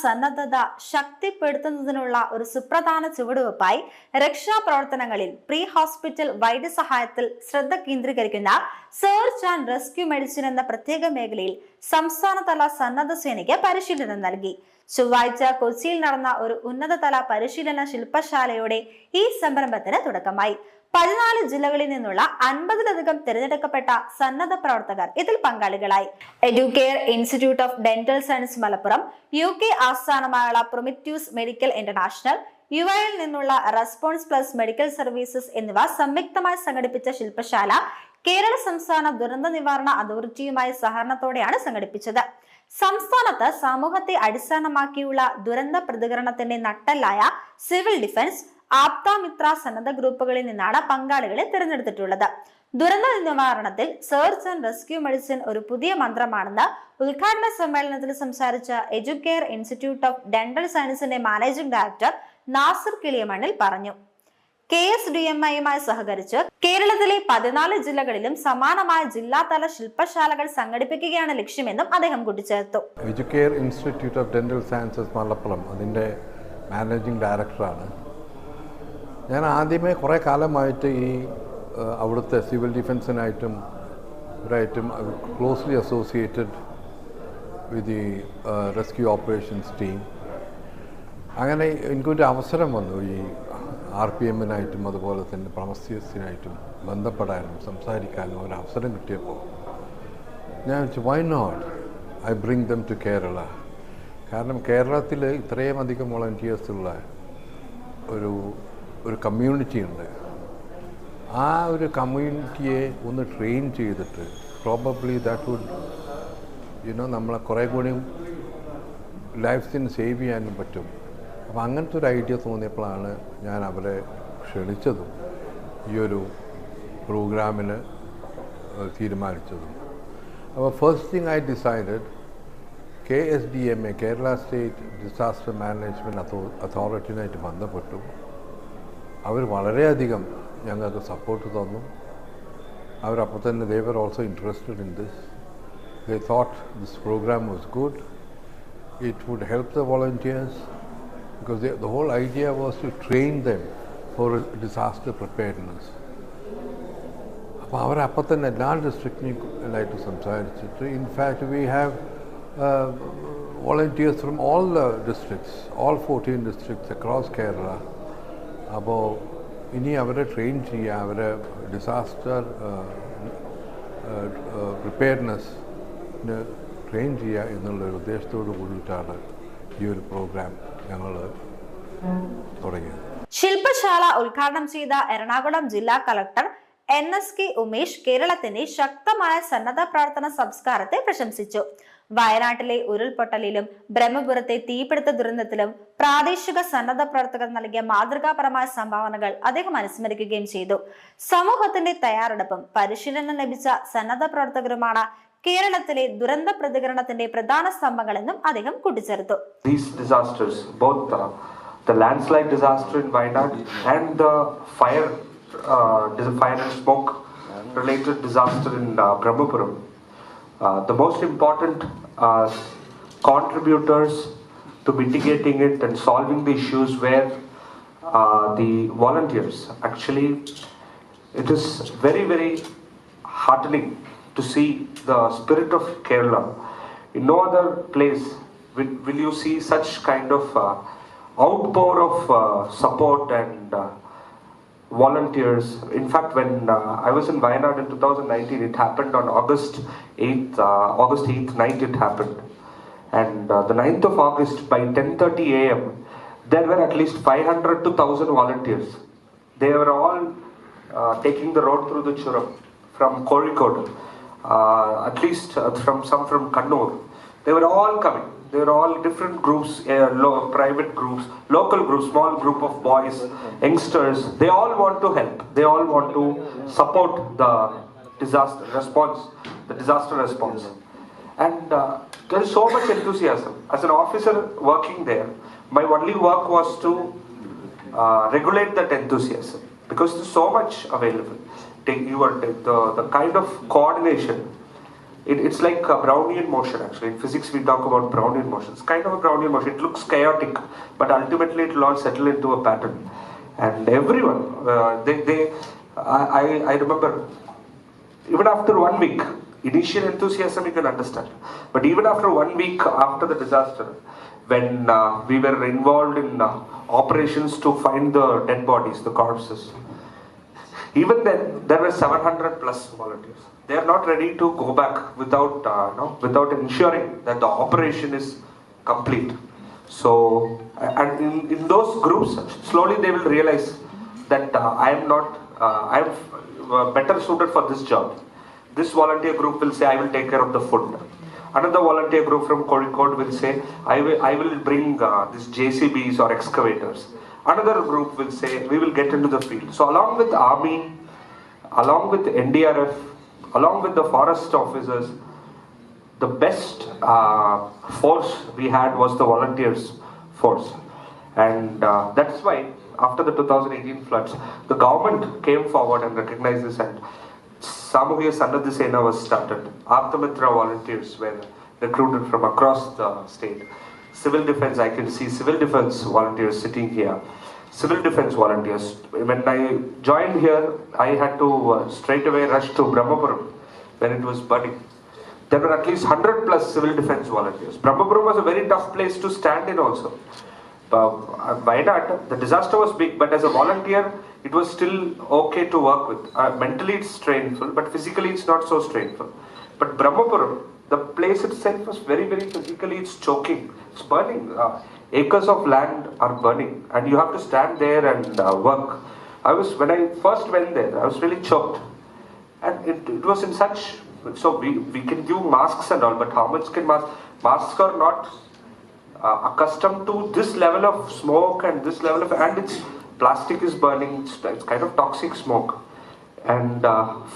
സന്നദ്ധത ശക്തിപ്പെടുത്തുന്നതിനുള്ള ഒരു സുപ്രധാന ചുവടുവെപ്പായി രക്ഷാപ്രവർത്തനങ്ങളിൽ പ്രീ ഹോസ്പിറ്റൽ വൈദ്യസഹായത്തിൽ ശ്രദ്ധ കേന്ദ്രീകരിക്കുന്ന സെർച്ച് ആൻഡ് റെസ്ക്യൂ മെഡിസിൻ എന്ന പ്രത്യേക മേഖലയിൽ സംസ്ഥാനതല സന്നദ്ധ സേനയ്ക്ക് പരിശീലനം നൽകി. ചൊവ്വാഴ്ച കൊച്ചിയിൽ നടന്ന ഒരു ഉന്നതതല പരിശീലന ശില്പശാലയോടെ ഈ സംരംഭത്തിന് തുടക്കമായി. 14 ജില്ലകളിൽ നിന്നുള്ള 50-ലധികം തിരഞ്ഞെടുക്കപ്പെട്ട സന്നദ്ധ പ്രവർത്തകർ ഇതിൽ പങ്കാളികളായി. Educare institute of dental science Malappuram, UK ആസ്ഥാനമായുള്ള പ്രൊമിറ്റ്യൂസ് മെഡിക്കൽ ഇന്റർനാഷണൽ, UIയിൽ നിന്നുള്ള റെസ്പോൺസ് പ്ലസ് മെഡിക്കൽ സർവീസസ് എന്നിവ സംയുക്തമായി സംഘടിപ്പിച്ച ശില്പശാല കേരള സംസ്ഥാന ദുരന്ത നിവാരണ അതോറിറ്റിയുമായി സഹകരണത്തോടെയാണ് സംഘടിപ്പിച്ചത്. സംസ്ഥാനത്ത് സമൂഹത്തെ അടിസ്ഥാനമാക്കിയുള്ള ദുരന്ത പ്രതികരണത്തിന്റെ നട്ടെല്ലായ സിവിൽ ഡിഫൻസ്, ആപ്തമിത്ര സന്നദ്ധ ഗ്രൂപ്പുകളിൽ നിന്നാണ് പങ്കാളികളെ തിരഞ്ഞെടുത്തിട്ടുള്ളത്. ദുരന്ത നിവാരണത്തിൽ സെർച്ച് ആൻഡ് റെസ്ക്യൂ മെഡിസിൻ ഒരു പുതിയ മന്ത്രമാണെന്ന് ഉദ്ഘാടന സമ്മേളനത്തിൽ സംസാരിച്ച എഡ്യൂക്കെയർ ഇൻസ്റ്റിറ്റ്യൂട്ട് ഓഫ് ഡെന്റൽ സയൻസിന്റെ മാനേജിംഗ് ഡയറക്ടർ നാസിർ കിളിയമണ്ണിൽ പറഞ്ഞു. KSDMIയുമായി സഹകരിച്ച് കേരളത്തിലെ 14 ജില്ലകളിലും സമാനമായ ജില്ലാതല ശില്പശാലകൾ സംഘടിപ്പിക്കുകയാണ് ലക്ഷ്യമെന്നും അദ്ദേഹം കൂട്ടിച്ചേർത്തു. Educare institute of dental sciences Malappuram അതിൻ്റെ മാനേജിംഗ് ഡയറക്ടറാണ് ഞാൻ. ആദ്യമേ കുറേ കാലമായിട്ട് ഈ അവിടുത്തെ സിവിൽ ഡിഫൻസിനായിട്ടും closely associated with the rescue operations team. അങ്ങനെ എനിക്കൊരു അവസരം വന്നു ഈ RPMനായിട്ടും അതുപോലെ തന്നെ പ്രൊമസ്റ്റിയസിനായിട്ടും ബന്ധപ്പെടാനും സംസാരിക്കാനും ഒരു അവസരം കിട്ടിയപ്പോൾ ഞാൻ വെച്ചു why not I bring them to Kerala. കാരണം കേരളത്തിൽ ഇത്രയും അധികം വോളണ്ടിയേഴ്സുള്ള ഒരു കമ്മ്യൂണിറ്റി ഉണ്ട്. ആ ഒരു കമ്മ്യൂണിറ്റിയെ ഒന്ന് ട്രെയിൻ ചെയ്തിട്ട് പ്രോബബ്ലി ദാറ്റ് വുഡ് നമ്മളെ കുറേ കൂടി ലൈഫ്സിന് സേവ് ചെയ്യാനും പറ്റും. അപ്പോൾ അങ്ങനത്തെ ഒരു ഐഡിയ തോന്നിയപ്പോഴാണ് ഞാൻ അവരെ ക്ഷണിച്ചതും ഈ ഒരു പ്രോഗ്രാമിന് തീരുമാനിച്ചതും. അപ്പോൾ first thing I decided KSDMA Kerala state disaster management അതോറിറ്റിയുമായിട്ട് ബന്ധപ്പെട്ടു. അവർ വളരെയധികം ഞങ്ങൾക്ക് സപ്പോർട്ട് തന്നു. അവരപ്പോൾ തന്നെ they were also interested in this. They thought this program was good. It would help the volunteers because the whole idea was to train them for disaster preparedness. അപ്പോൾ അവരപ്പോൾ തന്നെ എല്ലാ ഡിസ്ട്രിക്റ്റിനായിട്ട് സംസാരിച്ചിട്ട് in fact we have volunteers from all the districts, all 14 districts across Kerala. അപ്പോൾ ഇനി അവരെ train ചെയ്യുക, അവരെ disaster പ്രിപ്പയർനെസ്സിന് train ചെയ്യുക എന്നുള്ളൊരു ഉദ്ദേശത്തോട് കൂടിയിട്ടാണ് ഈ ഒരു പ്രോഗ്രാം ഞങ്ങൾ തുടങ്ങിയത്. ശില്പശാല ഉദ്ഘാടനം ചെയ്ത എറണാകുളം ജില്ലാ കളക്ടർ NSK ഉമേഷ് കേരളത്തിന്റെ ശക്തമായ സന്നദ്ധ പ്രവർത്തന സംസ്കാരത്തെ പ്രശംസിച്ചു. വയനാട്ടിലെ ഉരുൾപൊട്ടലിലും ബ്രഹ്മപുരത്തെ തീപിടുത്ത ദുരന്തത്തിലും പ്രാദേശിക സന്നദ്ധ പ്രവർത്തകർ നൽകിയ മാതൃകാപരമായ സംഭാവനകൾ അദ്ദേഹം അനുസ്മരിക്കുകയും ചെയ്തു. സമൂഹത്തിന്റെ തയ്യാറെടുപ്പും പരിശീലനം ലഭിച്ച സന്നദ്ധ പ്രവർത്തകരുമാണ് കേരളത്തിലെ ദുരന്ത പ്രതികരണത്തിന്റെ പ്രധാന സ്തംഭങ്ങളെന്നും അദ്ദേഹം കൂട്ടിച്ചേർത്തു. The landslide disaster in Wayanad and the fire and smoke related disaster in Brahmapuram. The most important contributors to mitigating it and solving the issues were the volunteers. Actually, it is very, very heartening to see the spirit of Kerala. In no other place will you see such kind of outpour of support and volunteers. In fact, when I was in Wayanad in 2019, it happened on August 8th night it happened. And the 9th of August by 10:30 AM, there were at least 500 to 1,000 volunteers. They were all taking the road through the Churam from Kozhikode, at least from Kannur. They were all coming. They were all different groups, private groups, local groups, small group of boys, youngsters. They all want to help. They all want to support the disaster response. And there is so much enthusiasm. As an officer working there, my only work was to regulate that enthusiasm because there's so much available. The kind of coordination it's like a Brownian motion actually. In physics we talk about Brownian motion. It's kind of a Brownian motion. It looks chaotic, but ultimately it will all settle into a pattern. And everyone, I remember, even after 1 week, initial enthusiasm you can understand. But even after 1 week after the disaster, when we were involved in operations to find the dead bodies, the corpses, even then there were 700 plus volunteers. They are not ready to go back without without ensuring that the operation is complete. So, and in those groups, slowly they will realize that I am better suited for this job. This volunteer group will say, I will take care of the food. Another volunteer group from Kozhikode will say, I will bring these JCBs or excavators. Another group will say, we will get into the field. So along with Army, along with NDRF, along with the forest officers, the best force we had was the volunteers force. And that's why after the 2018 floods, the government came forward and recognized this, and Samuhya Sannadha Sena was started. Aptamitra volunteers were recruited from across the state. Civil defense, I can see civil defense volunteers sitting here. Civil defense volunteers. When I joined here, I had to straight away rush to Brahmapuram when it was burning. There were at least 100 plus civil defense volunteers. Brahmapuram was a very tough place to stand in also. Wayanad, the disaster was big, but as a volunteer, it was still okay to work with. Mentally it's strainful, but physically it's not so strainful. But Brahmapuram, the place itself was very, very physically, it's choking, it's burning. Acres of land are burning, and you have to stand there and work. When I first went there, I was really choked. And it was in such, so we can give masks and all, but how much can masks are not accustomed to this level of smoke and this level of, and it's plastic is burning, it's kind of toxic smoke. And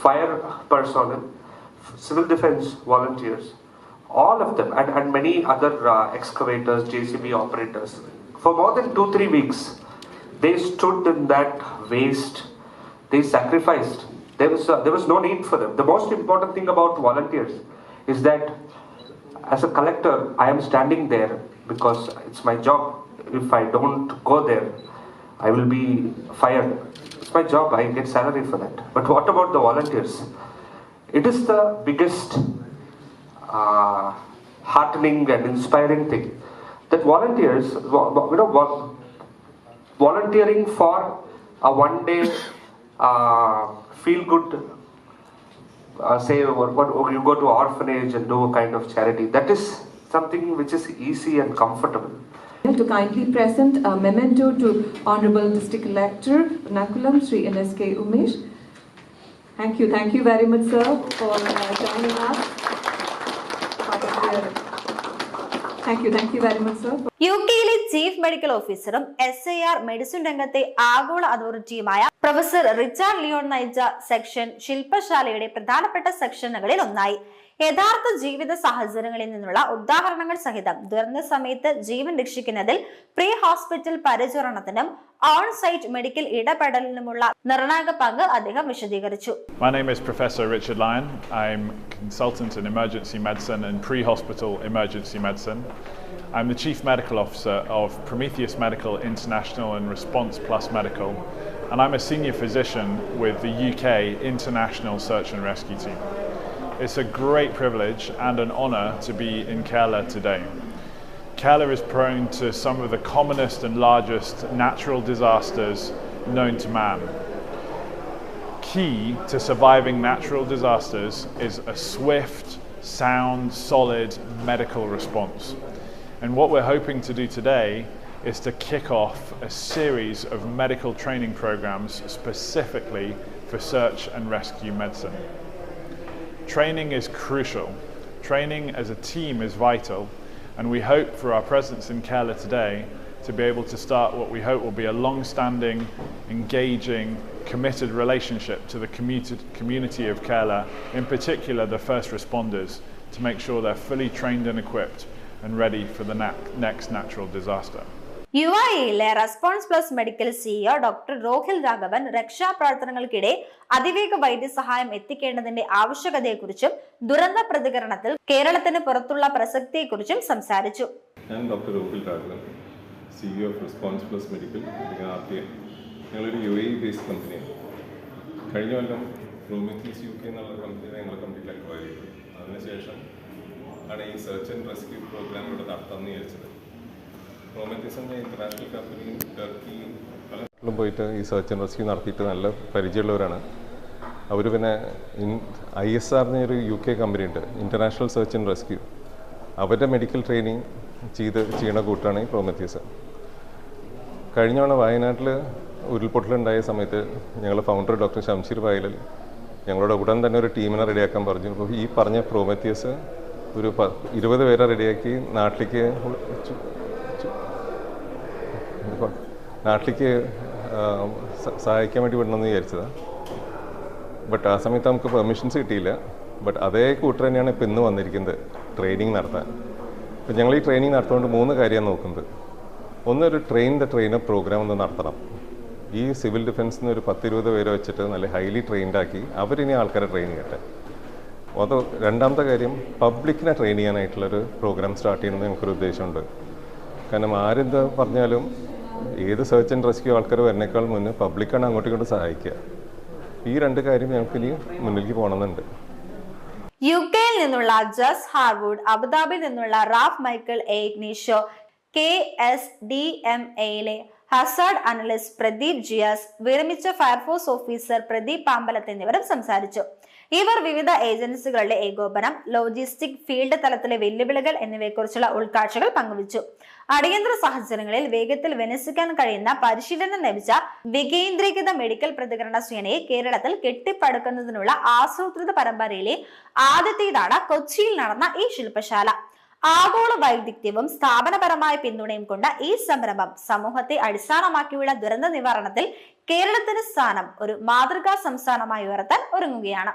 fire personnel, civil defense volunteers, all of them, and many other excavators, JCB operators, for more than 2-3 weeks, they stood in that waste, they sacrificed. There was no need for them. The most important thing about volunteers is that as a collector, I am standing there because it's my job. If I don't go there, I will be fired. It's my job, I get salary for that. But what about the volunteers? It is the biggest heartening and inspiring thing that volunteers, volunteering for a one-day feel-good, say you go to orphanage and do a kind of charity. That is something which is easy and comfortable. To kindly present a memento to Honorable District Collector, Ernakulam, Sri NSK Umesh. Thank you very much, sir, for joining us. Thank you very much, sir. യുകെയിലെ chief medical ഓഫീസറും SIR medicine രംഗത്തെ ആഗോള അതോറിറ്റിയുമായ professor Richard Leon നയിച്ച section ശില്പശാലയുടെ പ്രധാനപ്പെട്ട സെക്ഷനുകളിൽ ഒന്നായി. യഥാർത്ഥ ജീവിത സാഹചര്യങ്ങളിൽ നിന്നുള്ള ഉദാഹരണങ്ങൾ സഹിതം ദുരന്ത സമയത്ത് ജീവൻ രക്ഷിക്കുന്നതിൽ പ്രീ ഹോസ്പിറ്റൽ പരിചരണത്തിനും ഓൺ സൈറ്റ് മെഡിക്കൽ ഇടപെടലിനുമുള്ള നിർണായക പങ്ക് അദ്ദേഹം വിശദീകരിച്ചു. My name is Professor Richard Lyon. I'm consultant in emergency medicine and pre-hospital emergency medicine. I'm the Chief Medical Officer of Prometheus Medical International and Response Plus Medical, and I'm a senior physician with the UK International Search and Rescue Team. It's a great privilege and an honour to be in Kerala today. Kerala is prone to some of the commonest and largest natural disasters known to man. Key to surviving natural disasters is a swift, sound, solid medical response. And what we're hoping to do today is to kick off a series of medical training programs specifically for search and rescue medicine. Training is crucial. Training as a team is vital, and we hope for our presence in Kerala today to be able to start what we hope will be a long-standing, engaging, committed relationship to the community of Kerala, in particular the first responders, to make sure they're fully trained and equipped and ready for the next natural disaster. UAEയിലെ response plus medical CEO doctor Rohil Raghavan രക്ഷാപ്രവർത്തനങ്ങൾക്കിടെ അതിവേഗ വൈദ്യസഹായം എത്തിക്കേണ്ടതിന്റെ ആവശ്യകതയെക്കുറിച്ചും ദുരന്ത പ്രതികരണത്തിൽ കേരളത്തിന് പുറത്തുള്ള പ്രസക്തിയെക്കുറിച്ചും സംസാരിച്ചു. ഞാൻ doctor Rohil Raghavan, CEO of response plus medical RPM. ഞങ്ങളൊരു UAE ബേസ്ഡ് കമ്പനിയാണ്. കഴിഞ്ഞ കൊല്ലം പ്രൊമീത്തിയസ് UK എന്നുള്ള കമ്പനിയെ ഞങ്ങൾ കംപ്ലീറ്റ് അക്വയർ ചെയ്തു. അതിനുശേഷം ആണ് ഈ സെർച്ച് ആൻഡ് റെസ്ക്യൂ പ്രോഗ്രാം ഇവിടെ നടത്താമെന്ന് വിചാരിച്ചത്. പ്രൊമീത്തിയസ് എന്ന ഇന്റർനാഷണൽ കമ്പനിയും ടർക്കി പല പോയിട്ട് ഈ സെർച്ച് ആൻഡ് റെസ്ക്യൂ നടത്തിയിട്ട് നല്ല പരിചയമുള്ളവരാണ് അവർ. പിന്നെ ISR എന്നൊരു UK കമ്പനി ഉണ്ട്, ഇൻ്റർനാഷണൽ സെർച്ച് ആൻഡ് റെസ്ക്യൂ. അവരുടെ മെഡിക്കൽ ട്രെയിനിങ് ചെയ്യണ കൂട്ടാണ് ഈ പ്രൊമീത്തിയസ്. കഴിഞ്ഞ തവണ വയനാട്ടിൽ ഉരുൾപൊട്ടലുണ്ടായ സമയത്ത് ഞങ്ങളുടെ ഫൗണ്ടർ ഡോക്ടർ ഷംഷീർ വയലിൽ ഞങ്ങളോട് ഉടൻ തന്നെ ഒരു ടീമിനെ റെഡിയാക്കാൻ പറഞ്ഞു. അപ്പോൾ ഈ പറഞ്ഞ പ്രൊമീത്തിയസ് ഒരു 20 പേരെ റെഡിയാക്കി നാട്ടിലേക്ക് സഹായിക്കാൻ വേണ്ടി വിടണമെന്ന് വിചാരിച്ചതാണ്. ബട്ട് ആ സമയത്ത് നമുക്ക് പെർമിഷൻസ് കിട്ടിയില്ല. ബട്ട് അതേ കൂട്ടർ തന്നെയാണ് ഇപ്പോൾ ഇന്ന് വന്നിരിക്കുന്നത് ട്രെയിനിങ് നടത്താൻ. ഇപ്പം ഞങ്ങൾ ഈ ട്രെയിനിങ് നടത്തുകൊണ്ട് 3 കാര്യമാണ് നോക്കുന്നത്. ഒന്ന്, ഒരു ട്രെയിൻ ദ ട്രെയിനർ പ്രോഗ്രാം ഒന്ന് നടത്തണം. ഈ സിവിൽ ഡിഫൻസിന് ഒരു 10-20 പേരെ വെച്ചിട്ട് നല്ല ഹൈലി ട്രെയിൻഡാക്കി അവരിനി ആൾക്കാരെ ട്രെയിൻ ചെയ്യട്ടെ. അത് രണ്ടാമത്തെ കാര്യം, പബ്ലിക്കിനെ ട്രെയിൻ ചെയ്യാനായിട്ടുള്ളൊരു പ്രോഗ്രാം സ്റ്റാർട്ട് ചെയ്യണമെന്ന് ഞങ്ങൾക്കൊരു ഉദ്ദേശമുണ്ട്. കാരണം ആരെന്ത് പറഞ്ഞാലും ഏത് സെർച്ച് ആൻഡ് റെസ്ക്യൂ ആൾക്കാർ വരുന്നേക്കാൾ മുന്നേ പബ്ലിക്കാണ് അങ്ങോട്ടും ഇങ്ങോട്ടും സഹായിക്കുക. ഈ 2 കാര്യം ഞങ്ങൾക്ക് ഇനി മുന്നിലേക്ക് പോകണമെന്നുണ്ട്. UKയിൽ നിന്നുള്ള ജസ് ഹാർവുഡ്, അബുദാബിയിൽ നിന്നുള്ള റാഫ് മൈക്കിൾ എ ഇഗ്നീഷ്യോ, KSDMAയിലെ ഹസാർഡ് അനലിസ്റ്റ് പ്രദീപ് ജിയാസ്, വിരമിച്ച ഫയർഫോഴ്സ് ഓഫീസർ പ്രദീപ് പാമ്പലത്ത് എന്നിവരും സംസാരിച്ചു. ഇവർ വിവിധ ഏജൻസികളുടെ ഏകോപനം, ലോജിസ്റ്റിക്, ഫീൽഡ് തലത്തിലെ വെല്ലുവിളികൾ എന്നിവയെക്കുറിച്ചുള്ള ഉൾക്കാഴ്ചകൾ പങ്കുവച്ചു. അടിയന്തര സാഹചര്യങ്ങളിൽ വേഗത്തിൽ വിന്യസിക്കാൻ കഴിയുന്ന പരിശീലനം ലഭിച്ച വികേന്ദ്രീകൃത മെഡിക്കൽ പ്രതികരണ സേനയെ കേരളത്തിൽ കെട്ടിപ്പടുക്കുന്നതിനുള്ള ആസൂത്രിത പരമ്പരയിലെ ആദ്യത്തേതാണ് കൊച്ചിയിൽ നടന്ന ഈ ശില്പശാല. ആഗോള വൈദഗ്ധ്യവും സ്ഥാപനപരമായ പിന്തുണയും കൊണ്ട ഈ സംരംഭം സമൂഹത്തെ അടിസ്ഥാനമാക്കിയുള്ള ദുരന്ത നിവാരണത്തിൽ കേരളത്തിന് സ്ഥാനം ഒരു മാതൃകാ സംസ്ഥാനമായി ഉയർത്താൻ ഒരുങ്ങുകയാണ്.